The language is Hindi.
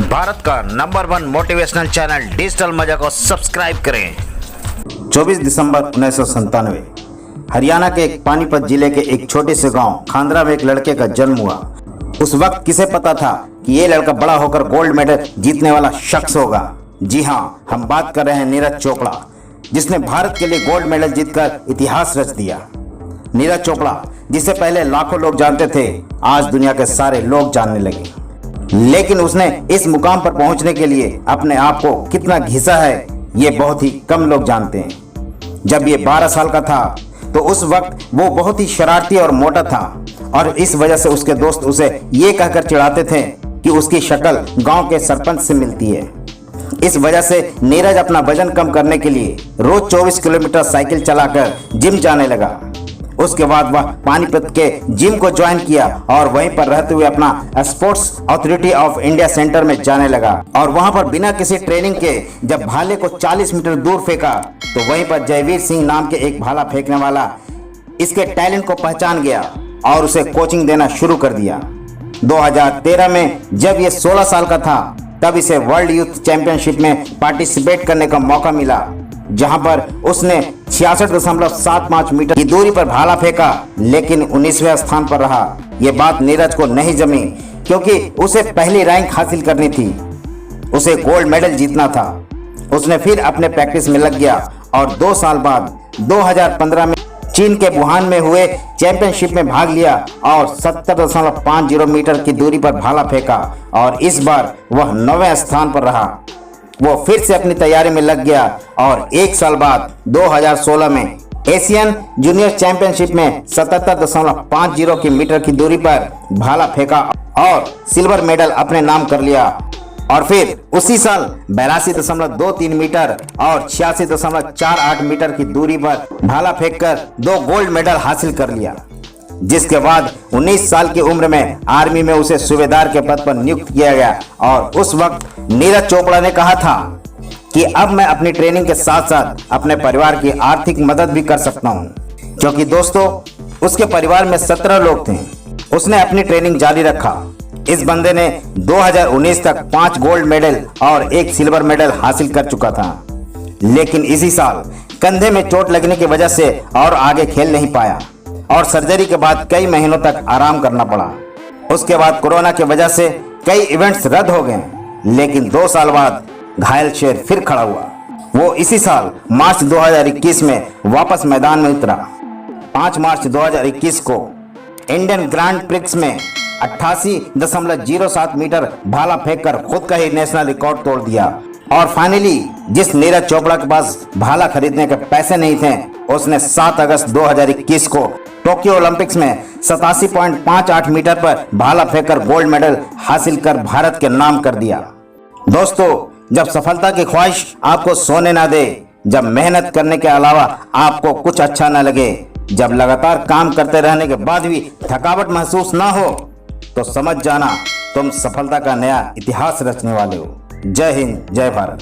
भारत का नंबर 1 मोटिवेशनल चैनल डिजिटल मजा को सब्सक्राइब करें। 24 दिसंबर 1997 हरियाणा के एक पानीपत जिले के एक छोटे से गांव खांदरा में एक लड़के का जन्म हुआ। उस वक्त किसे पता था कि ये लड़का बड़ा होकर गोल्ड मेडल जीतने वाला शख्स होगा। जी हाँ, हम बात कर रहे हैं नीरज चोपड़ा, जिसने भारत के लिए गोल्ड मेडल जीतकर इतिहास रच दिया। नीरज चोपड़ा, जिसे पहले लाखों लोग जानते थे, आज दुनिया के सारे लोग जानने लगे। लेकिन उसने इस मुकाम पर पहुंचने के लिए अपने आप को कितना घिसा है, ये बहुत ही कम लोग जानते हैं। जब ये 12 साल का था तो उस वक्त वो बहुत ही शरारती और मोटा था, और इस वजह से उसके दोस्त उसे ये कहकर चिढ़ाते थे कि उसकी शक्ल गांव के सरपंच से मिलती है। इस वजह से नीरज अपना वजन कम करने के लिए रोज 24 किलोमीटर साइकिल चलाकर जिम जाने लगा। उसके बाद वह पानीपत के जिम को ज्वाइन किया और वहीं पर रहते हुए अपना sports authority of India centre में जाने लगा, और वहां पर बिना किसी ट्रेनिंग के जब भाले को 40 मीटर दूर फेंका तो वहीं पर जयवीर सिंह नाम के एक भाला फेंकने वाला इसके टैलेंट को पहचान गया और उसे कोचिंग देना शुरू कर दिया। 2013 में जब ये 16 साल का था तब इसे वर्ल्ड यूथ चैंपियनशिप में पार्टिसिपेट करने का मौका मिला, जहां पर उसने 66.75 मीटर की दूरी पर भाला फेंका, लेकिन 19वें स्थान पर रहा। यह बात नीरज को नहीं जमी, क्योंकि उसे पहली रैंक हासिल करनी थी, उसे गोल्ड मेडल जीतना था। उसने फिर अपने प्रैक्टिस में लग गया और 2 साल बाद 2015 में चीन के वुहान में हुए चैंपियनशिप में भाग लिया और 70.50 मीटर की दूरी पर भाला फेंका, और इस बार वह 9वें स्थान पर रहा। वो फिर से अपनी तैयारी में लग गया और 1 साल बाद 2016 में एशियन जूनियर चैंपियनशिप में 77.50 मीटर की दूरी पर भाला फेंका और सिल्वर मेडल अपने नाम कर लिया। और फिर उसी साल 82.23 मीटर और 86.48 मीटर की दूरी पर भाला फेंककर 2 गोल्ड मेडल हासिल कर लिया। जिसके बाद 19 साल की उम्र में आर्मी में उसे सूबेदार के पद पर नियुक्त किया गया, और उस वक्त नीरज चोपड़ा ने कहा था कि अब मैं अपनी ट्रेनिंग के साथ साथ अपने परिवार की आर्थिक मदद भी कर सकता हूं, क्योंकि दोस्तों उसके परिवार में 17 लोग थे। उसने अपनी ट्रेनिंग जारी रखा। इस बंदे ने 2019 तक 5 गोल्ड मेडल और 1 सिल्वर मेडल हासिल कर चुका था, लेकिन इसी साल कंधे में चोट लगने की वजह से और आगे खेल नहीं पाया, और सर्जरी के बाद कई महीनों तक आराम करना पड़ा। उसके बाद कोरोना की वजह से कई इवेंट्स रद्द हो गए, लेकिन 2 साल बाद घायल शेर फिर खड़ा हुआ। वो इसी साल मार्च 2021 में वापस मैदान में उतरा। 5 मार्च 2021 को इंडियन ग्रैंड प्रिक्स में 88.07 मीटर भाला फेंककर खुद का ही नेशनल रिकॉर्ड तोड़ दिया। और फाइनली जिस नीरज चोपड़ा के पास भाला खरीदने के पैसे नहीं थे, उसने 7 अगस्त 2021 को टोक्यो ओलंपिक्स में 87.58 मीटर पर भाला फेंककर गोल्ड मेडल हासिल कर भारत के नाम कर दिया। दोस्तों, जब सफलता की ख्वाहिश आपको सोने ना दे, जब मेहनत करने के अलावा आपको कुछ अच्छा ना लगे, जब लगातार काम करते रहने के बाद भी थकावट महसूस ना हो, तो समझ जाना तुम सफलता का नया इतिहास रचने वाले हो। जय हिंद, जय भारत।